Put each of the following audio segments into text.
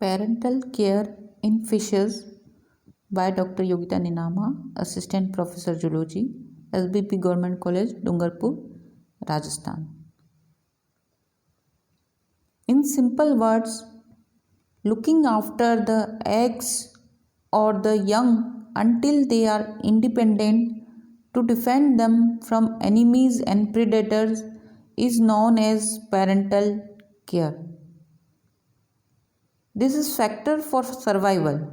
Parental Care in Fishes by Dr. Yogita Ninama, Assistant Professor Zoology, SBP Government College, Dungarpur, Rajasthan. In simple words, looking after the eggs or the young until they are independent to defend them from enemies and predators is known as parental care. This is factor for survival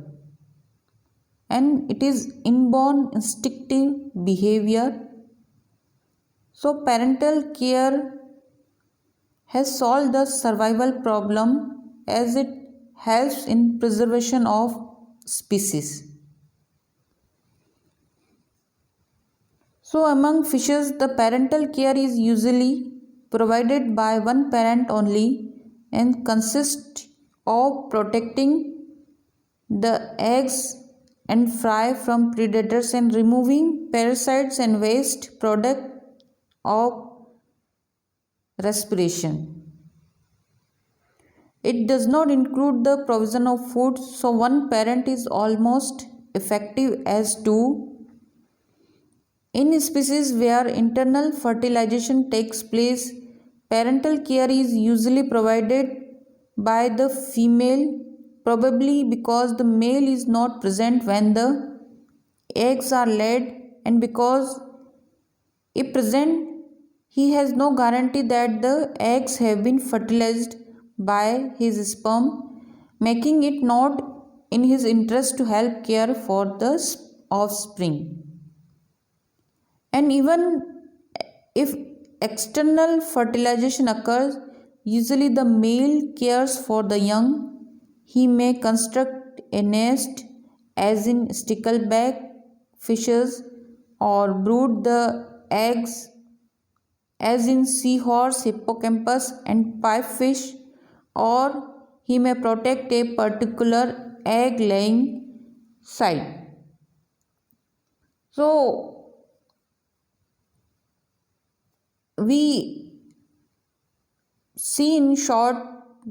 and it is inborn instinctive behavior. So parental care has solved the survival problem as it helps in preservation of species. So among fishes, the parental care is usually provided by one parent only and consists of protecting the eggs and fry from predators and removing parasites and waste product of respiration. It does not include the provision of food, so one parent is almost effective as two. In species where internal fertilization takes place, parental care is usually provided by the female, probably because the male is not present when the eggs are laid, and because if present, he has no guarantee that the eggs have been fertilized by his sperm, making it not in his interest to help care for the offspring. And even if external fertilization occurs, usually the male cares for the young. He may construct a nest, as in stickleback fishes, or brood the eggs, as in seahorse, hippocampus, and pipefish, or he may protect a particular egg laying site. So, we see in short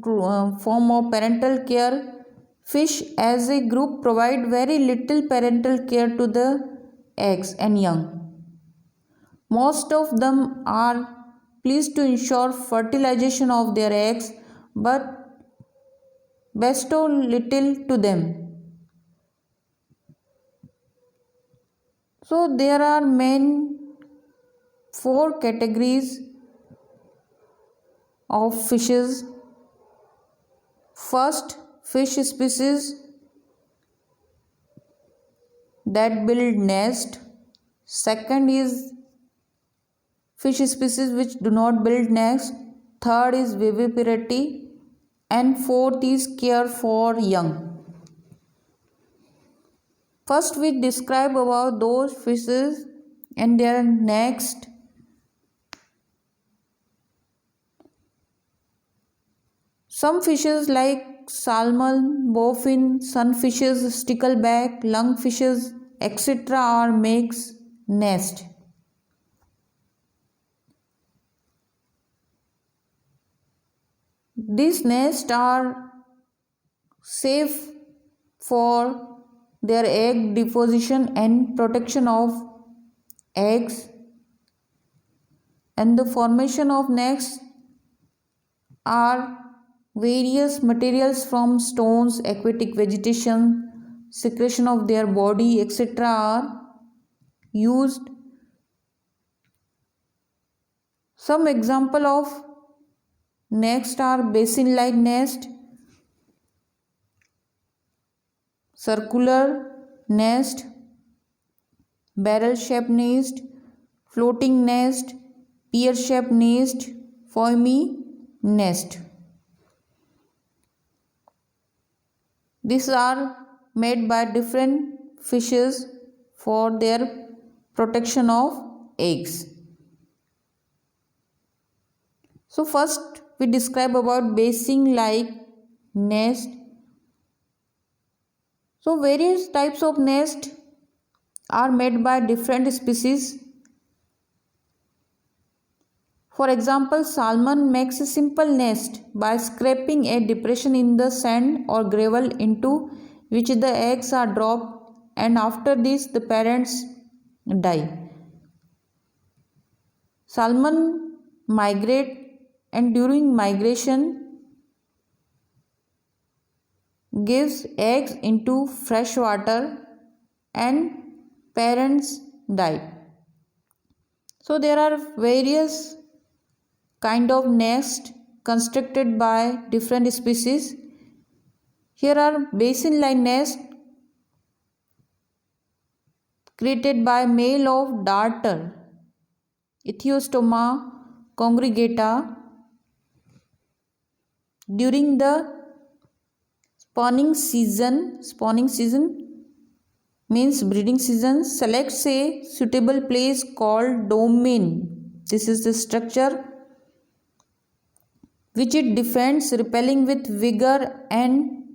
form of parental care, fish as a group provide very little parental care to the eggs and young. Most of them are pleased to ensure fertilization of their eggs but bestow little to them. So there are main 4 categories of fishes. First, fish species that build nest. Second is fish species which do not build nest. Third is viviparity, and fourth is care for young. First we describe about those fishes and their next. Some fishes like salmon, bowfin, sunfishes, stickleback, lungfishes, etc. are makes nest. These nests are safe for their egg deposition and protection of eggs, and the formation of nests are various materials from stones, aquatic vegetation, secretion of their body, etc. are used. Some example of nest are basin-like nest, circular nest, barrel-shaped nest, floating nest, pear-shaped nest, foamy nest. These are made by different fishes for their protection of eggs. So first we describe about basin-like nest. So various types of nest are made by different species. For example, salmon makes a simple nest by scraping a depression in the sand or gravel into which the eggs are dropped, and after this the parents die. Salmon migrate, and during migration gives eggs into fresh water and parents die. So there are various kind of nest constructed by different species. Here are basin line nest created by male of darter Ethiostoma congregata during the spawning season means breeding season, selects a suitable place called domain. This is the structure which it defends, repelling with vigor and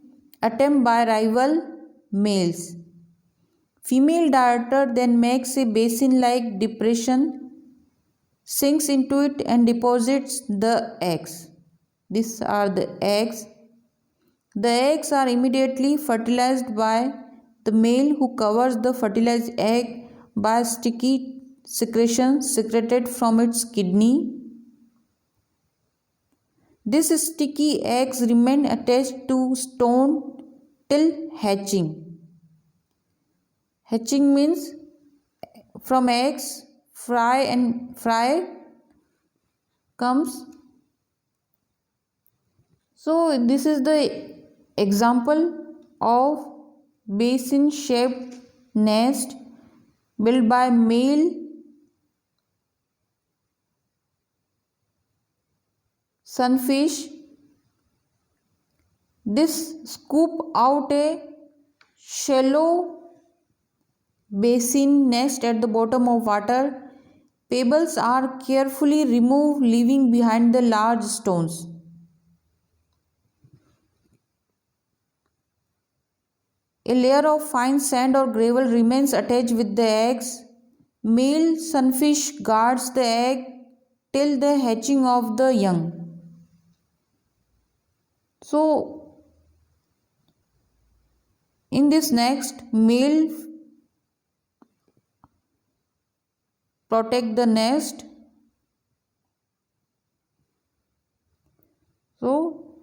attempt by rival males. Female darter then makes a basin-like depression, sinks into it and deposits the eggs. These are the eggs. The eggs are immediately fertilized by the male, who covers the fertilized egg by sticky secretion secreted from its kidney. These sticky eggs remain attached to stone till hatching. Hatching means from eggs fry comes. So this is the example of basin shaped nest built by male sunfish. This scoop out a shallow basin nest at the bottom of water. Pebbles are carefully removed, leaving behind the large stones. A layer of fine sand or gravel remains attached with the eggs. Male sunfish guards the egg till the hatching of the young. So, in this nest, male protect the nest. So,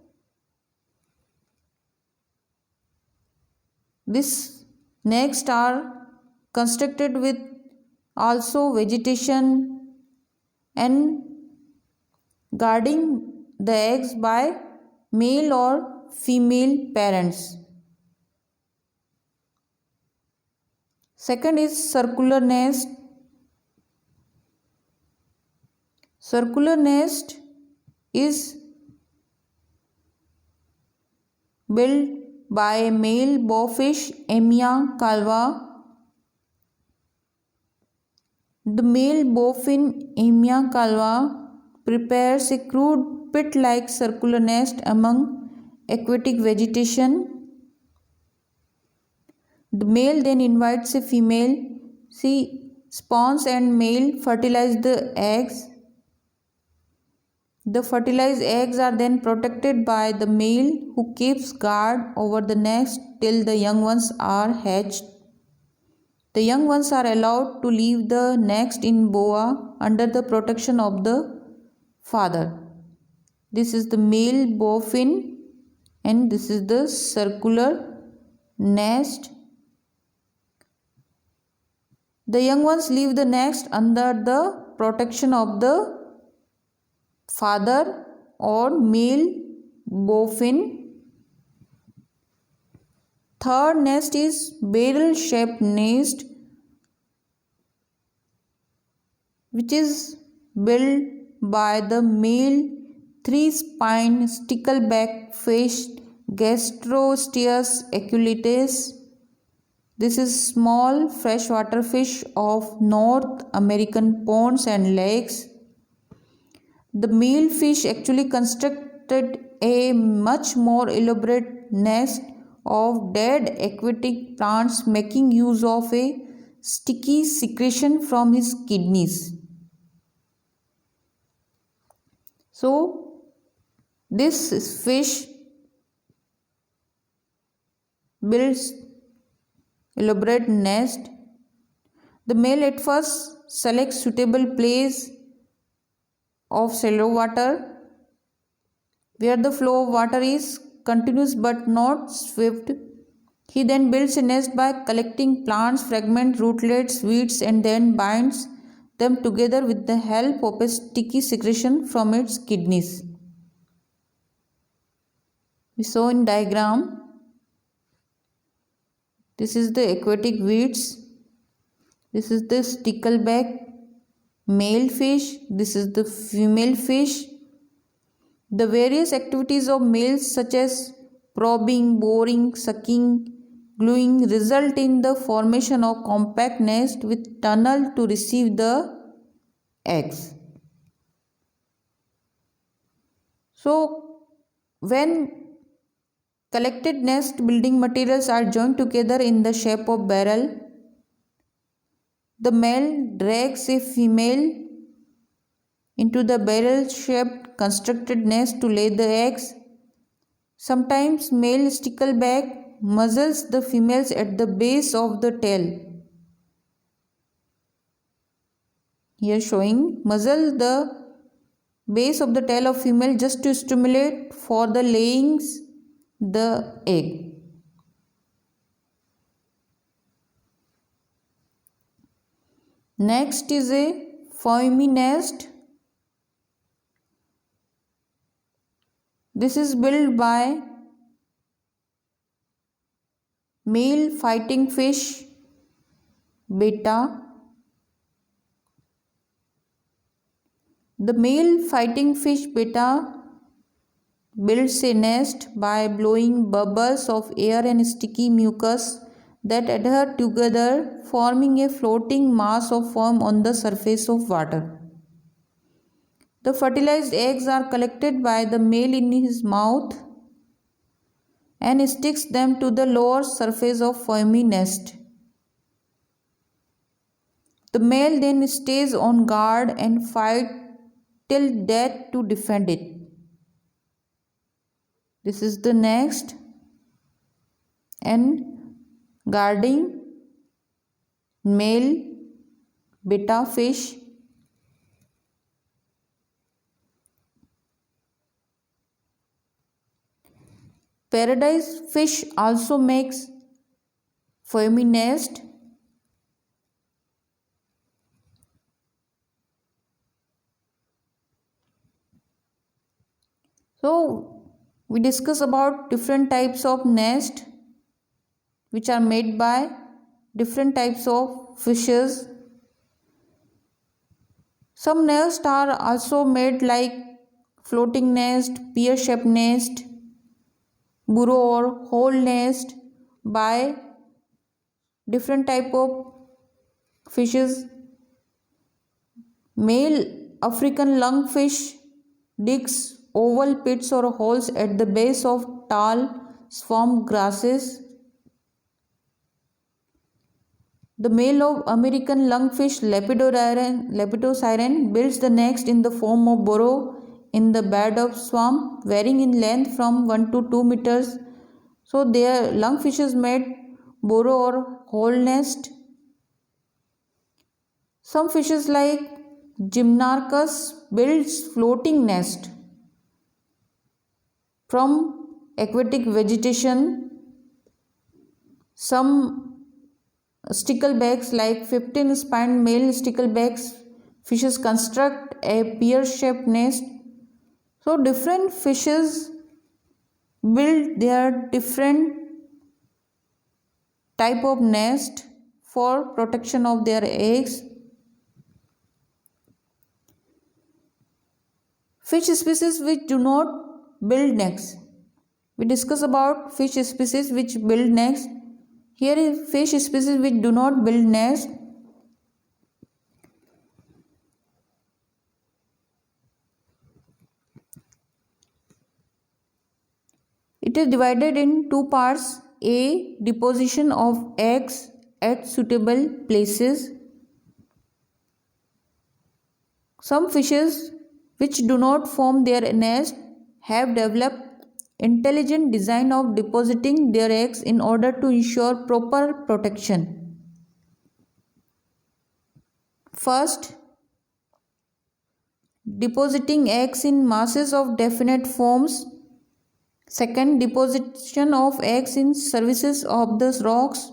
this next are constructed with also vegetation and guarding the eggs by male or female parents. Second is circular nest. Circular nest is built by a male bowfish, Amia calva. The male bowfin, Amia calva, prepares a crude pit-like circular nest among aquatic vegetation. The male then invites a female. She spawns and male fertilize the eggs. The fertilized eggs are then protected by the male, who keeps guard over the nest till the young ones are hatched. The young ones are allowed to leave the nest in boa under the protection of the father. This is the male bowfin and this is the circular nest. The young ones leave the nest under the protection of the father or male bowfin. Third nest is barrel shaped nest, which is built by the male three-spined stickleback fish Gastrosteus aculeatus. This is small freshwater fish of North American ponds and lakes. The male fish actually constructed a much more elaborate nest of dead aquatic plants, making use of a sticky secretion from his kidneys. So this fish builds elaborate nest. The male at first selects suitable place of shallow water where the flow of water is continuous but not swift. He then builds a nest by collecting plants, fragments, rootlets, weeds, and then binds them together with the help of a sticky secretion from its kidneys. We saw in diagram. This is the aquatic weeds. This is the stickleback male fish. This is the female fish. The various activities of males such as probing, boring, sucking, gluing result in the formation of compact nest with tunnel to receive the eggs. So when collected nest building materials are joined together in the shape of barrel, the male drags a female into the barrel shaped constructed nest to lay the eggs. Sometimes male stickleback muzzles the females at the base of the tail. Here showing muzzle the base of the tail of female just to stimulate for the layings the egg. Next is a Phoebe nest. This is built by male fighting fish beta. The male fighting fish beta builds a nest by blowing bubbles of air and sticky mucus that adhere together, forming a floating mass of foam on the surface of water. The fertilized eggs are collected by the male in his mouth and sticks them to the lower surface of foamy nest. The male then stays on guard and fights till death to defend it. This is the nest and guarding male beta fish. Paradise fish also makes foamy nest. So we discuss about different types of nest which are made by different types of fishes. Some nests are also made like floating nest, pear-shaped nest, burrow or hole nest by different type of fishes. Male African lungfish digs oval pits or holes at the base of tall swamp grasses. The male of American lungfish Lepidosiren builds the nest in the form of burrow in the bed of swamp, varying in length from 1 to 2 meters. So their lungfishes made burrow or hole nest. Some fishes like Gymnarchus builds floating nest from aquatic vegetation. Some sticklebacks like 15 spined male sticklebacks fishes construct a pear-shaped nest. So different fishes build their different type of nest for protection of their eggs. Fish species which do not build nests. We discuss about fish species which build nests. Here is fish species which do not build nests. It is divided in two parts. A. Deposition of eggs at suitable places. Some fishes which do not form their nest have developed intelligent design of depositing their eggs in order to ensure proper protection. First, depositing eggs in masses of definite forms. Second, deposition of eggs in surfaces of the rocks.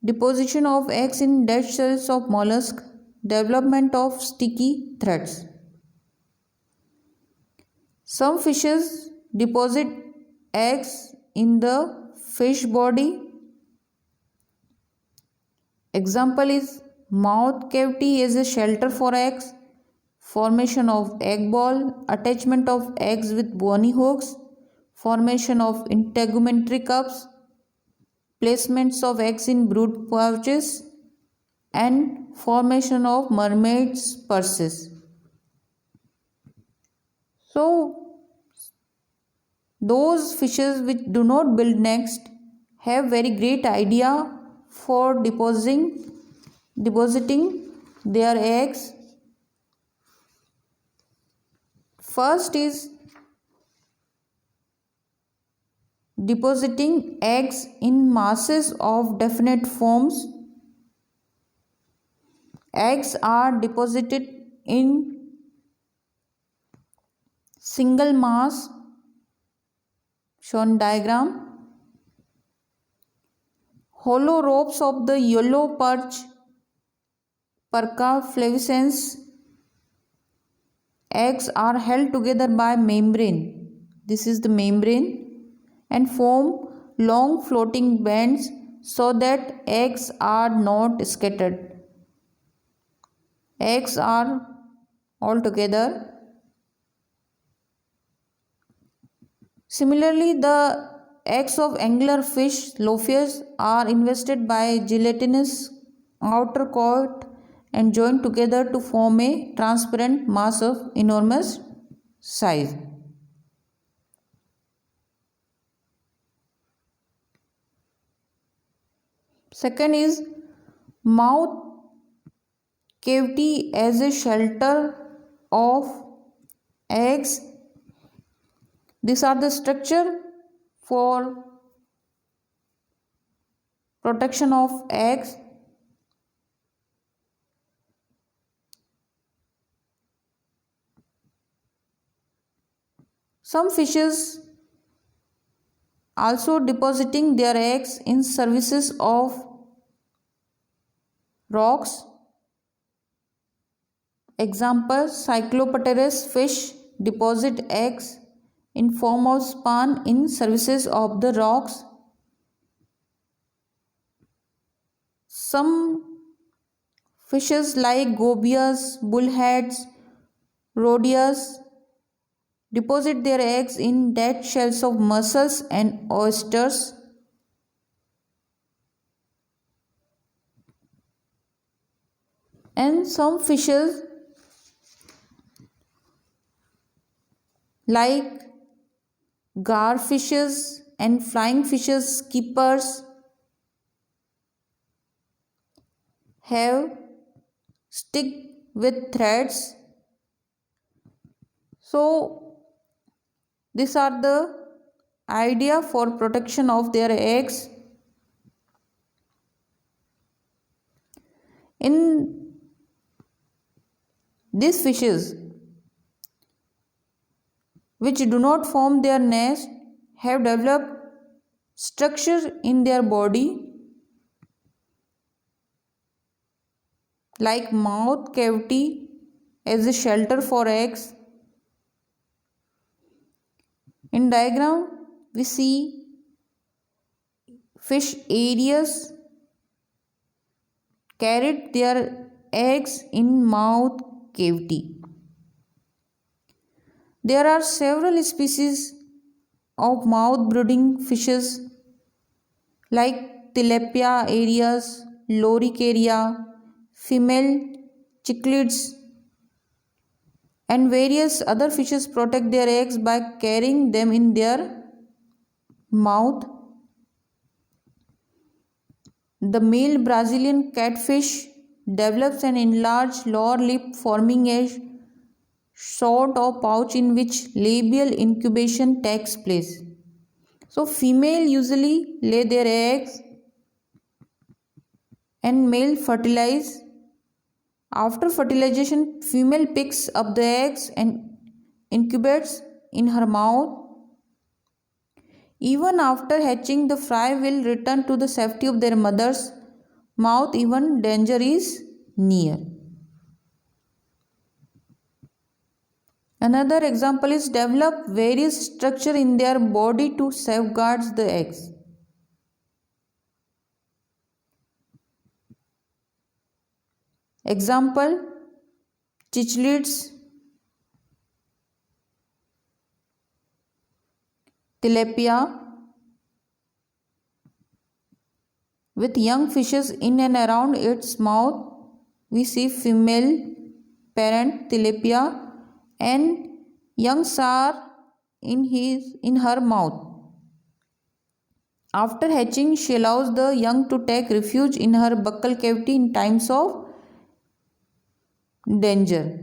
Deposition of eggs in dead shells of mollusk. Development of sticky threads. Some fishes deposit eggs in the fish body. Example is mouth cavity as a shelter for eggs, formation of egg ball, attachment of eggs with bony hooks, formation of integumentary cups, placements of eggs in brood pouches, and formation of mermaid's purses. So, those fishes which do not build nest have very great idea for depositing their eggs. First is depositing eggs in masses of definite forms. Eggs are deposited in single mass shown diagram. Hollow ropes of the yellow perch Perca flavescens eggs are held together by membrane. This is the membrane and form long floating bands so that eggs are not scattered. Eggs are all together. Similarly, the eggs of anglerfish lophus are invested by gelatinous outer coat and joined together to form a transparent mass of enormous size. Second is mouth cavity as a shelter of eggs. These are the structure for protection of eggs. Some fishes also depositing their eggs in surfaces of rocks. Example, Cyclopterus fish deposit eggs in form of span in surfaces of the rocks. Some fishes like gobias, bullheads, rhodias deposit their eggs in dead shells of mussels and oysters. And some fishes like garfishes and flying fishes keepers have stick with threads. So these are the idea for protection of their eggs. In these fishes which do not form their nest have developed structure in their body like mouth cavity as a shelter for eggs. In diagram we see fish Aries carried their eggs in mouth cavity. There are several species of mouth brooding fishes like Tilapia Aries, Loricaria, female cichlids, and various other fishes protect their eggs by carrying them in their mouth. The male Brazilian catfish develops an enlarged lower lip forming a sort of pouch in which labial incubation takes place. So female usually lay their eggs and male fertilize. After fertilization, female picks up the eggs and incubates in her mouth. Even after hatching, the fry will return to the safety of their mother's mouth even danger is near. Another example is develop various structure in their body to safeguard the eggs. Example, cichlids, tilapia with young fishes in and around its mouth. We see female parent tilapia and young are in her mouth. After hatching, she allows the young to take refuge in her buccal cavity in times of danger.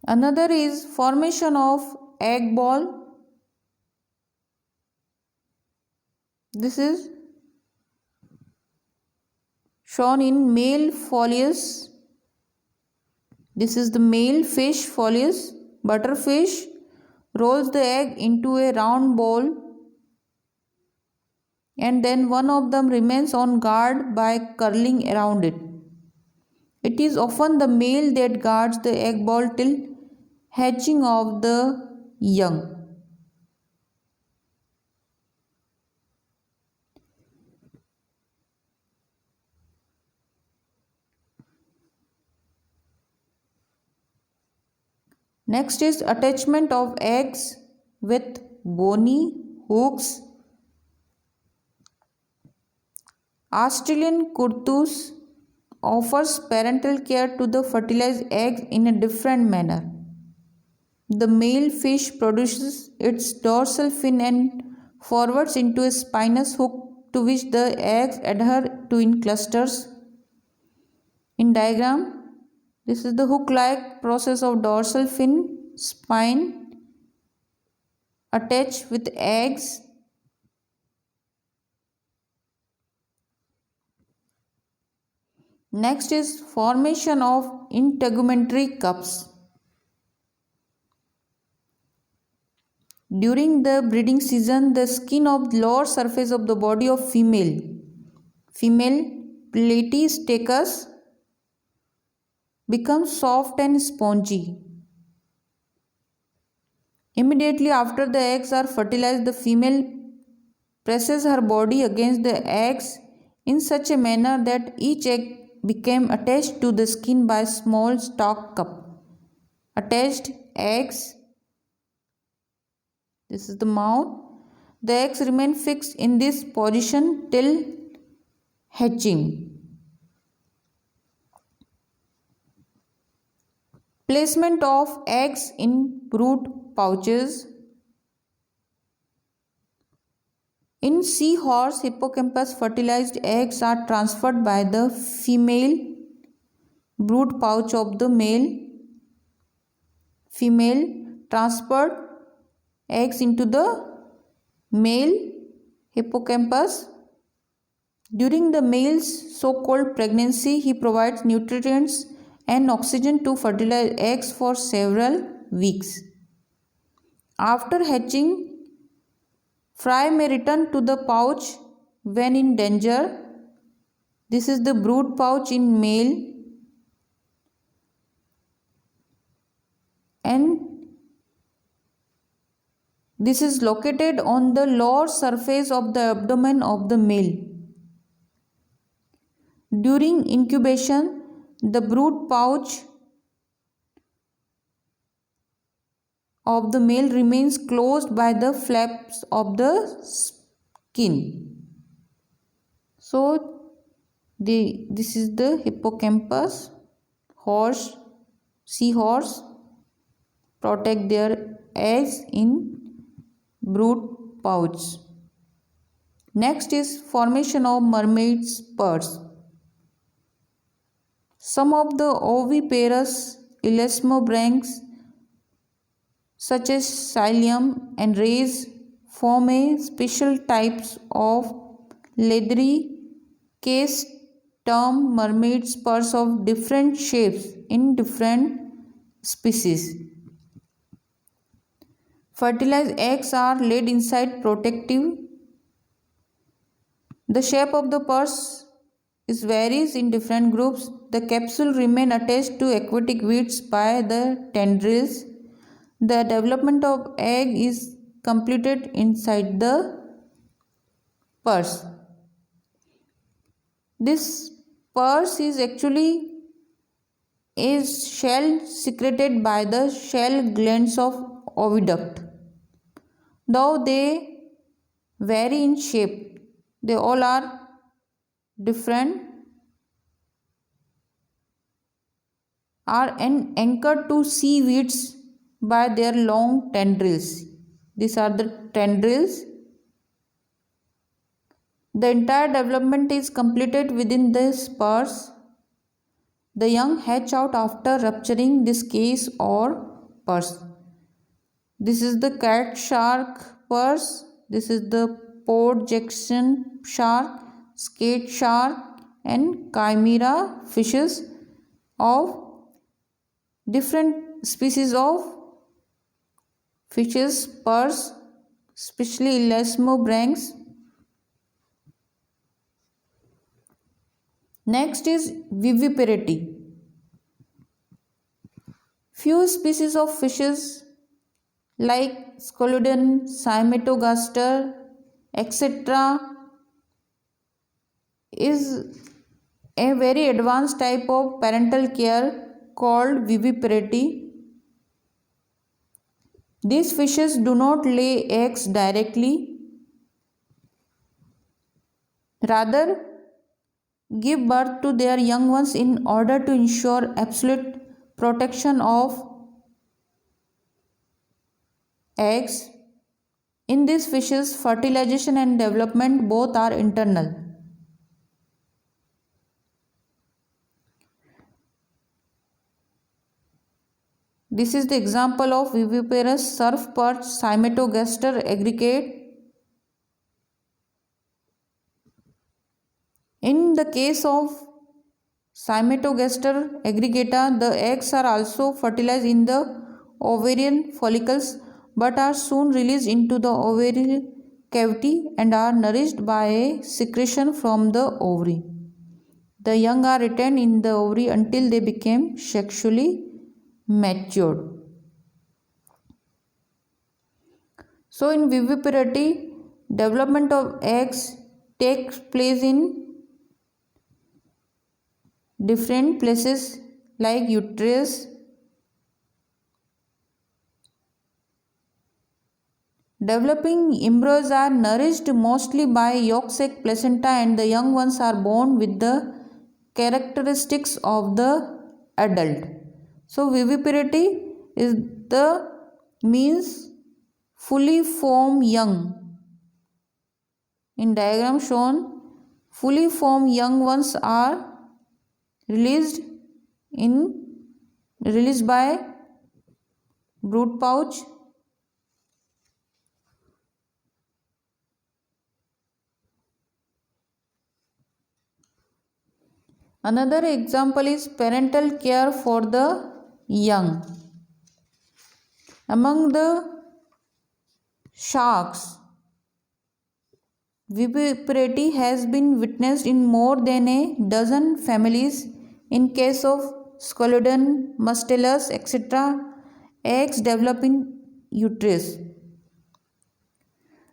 Another is formation of egg ball. This is shown in male Pholus. This is the male fish Pholus. Butterfish rolls the egg into a round ball and then one of them remains on guard by curling around it. It is often the male that guards the egg ball till hatching of the young. Next is attachment of eggs with bony hooks. Australian curtus offers parental care to the fertilized eggs in a different manner. The male fish produces its dorsal fin and forwards into a spinous hook to which the eggs adhere to in clusters. In diagram, this is the hook-like process of dorsal fin, spine attached with eggs. Next is formation of integumentary cups. During the breeding season, the skin of the lower surface of the body of female Platystechus becomes soft and spongy. Immediately after the eggs are fertilized, the female presses her body against the eggs in such a manner that each egg became attached to the skin by a small stalk cup. Attached eggs, this is the mouth. The eggs remain fixed in this position till hatching. Placement of eggs in brood pouches. In seahorse hippocampus, fertilized eggs are transferred by the female brood pouch of the male. Female transferred eggs into the male hippocampus. During the male's so-called pregnancy, he provides nutrients and oxygen to fertilize eggs for several weeks. After hatching, fry may return to the pouch when in danger. This is the brood pouch in male and this is located on the lower surface of the abdomen of the male. During incubation, the brood pouch of the male remains closed by the flaps of the skin. So, this is the hippocampus. Seahorse protect their eggs in brood pouch. Next is formation of mermaid spurs. Some of the oviparous elasmobranchs such as psyllium and rays form a special types of leathery case termed mermaid spurs of different shapes in different species. Fertilized eggs are laid inside protective. The shape of the purse is varies in different groups. The capsule remain attached to aquatic weeds by the tendrils. The development of egg is completed inside the purse. This purse is actually is shell secreted by the shell glands of oviduct. Though they vary in shape, they all are different, are anchored to seaweeds by their long tendrils. These are the tendrils. The entire development is completed within this purse. The young hatch out after rupturing this case or purse. This is the cat shark purse. This is the Port Jackson shark, skate shark, and chimera fishes of different species of fishes purse, especially elasmobranchs. Next is viviparity. Few species of fishes like Scoliodon, Cymatogaster, etc. is a very advanced type of parental care called viviparity. These fishes do not lay eggs directly, rather give birth to their young ones in order to ensure absolute protection of eggs. In these fishes, fertilization and development both are internal. This is the example of viviparous surf perch Cymatogaster aggregate. In the case of Cymatogaster aggregata, the eggs are also fertilized in the ovarian follicles but are soon released into the ovarian cavity and are nourished by a secretion from the ovary. The young are retained in the ovary until they become sexually matured. So in viviparity, development of eggs takes place in different places like uterus. Developing embryos are nourished mostly by yolk sac placenta and the young ones are born with the characteristics of the adult. So viviparity is the means fully formed young. In diagram shown, fully formed young ones are released by brood pouch. Another example is parental care for the young. Among the sharks, viviparity has been witnessed in more than a dozen families. In case of Scoliodon, Mustelus, etc., eggs develop in uterus.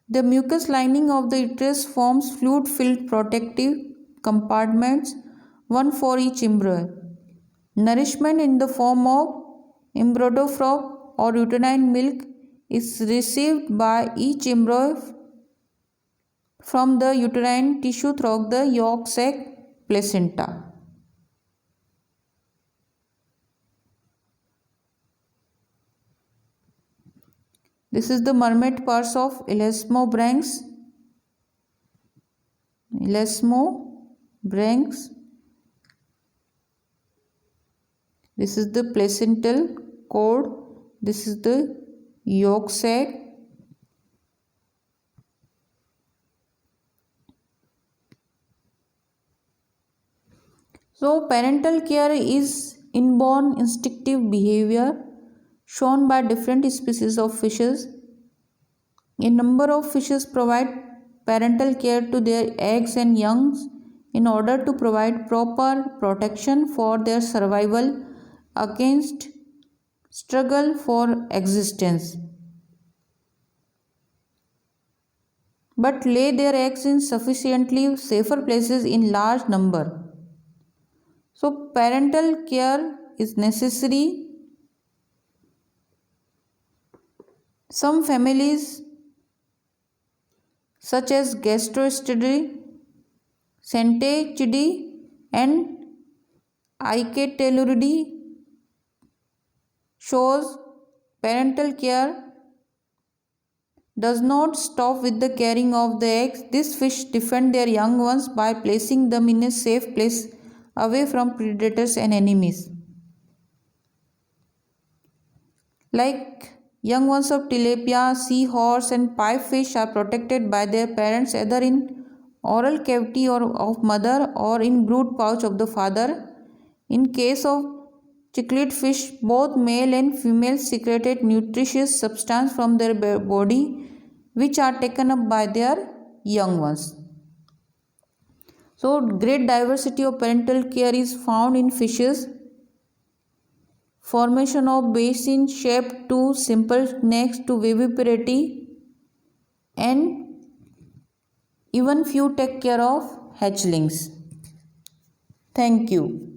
The mucous lining of the uterus forms fluid-filled protective compartments, one for each embryo. Nourishment in the form of embryofrog or uterine milk is received by each embryo from the uterine tissue through the yolk sac placenta. This is the mermaid purse of elasmobranchs. This is the placental cord. This is the yolk sac. So parental care is inborn instinctive behavior shown by different species of fishes. A number of fishes provide parental care to their eggs and youngs in order to provide proper protection for their survival against struggle for existence, but lay their eggs in sufficiently safer places in large number. So parental care is necessary. Some families such as Gastrostridae, Centachidae and Icatelluridae shows parental care does not stop with the caring of the eggs. These fish defend their young ones by placing them in a safe place away from predators and enemies. Like young ones of tilapia, seahorse and pipefish are protected by their parents either in oral cavity or of mother or in brood pouch of the father. In case of cichlid fish, both male and female secreted nutritious substance from their body which are taken up by their young ones. So great diversity of parental care is found in fishes. Formation of basin shaped to simple necks to viviparity, and even few take care of hatchlings. Thank you.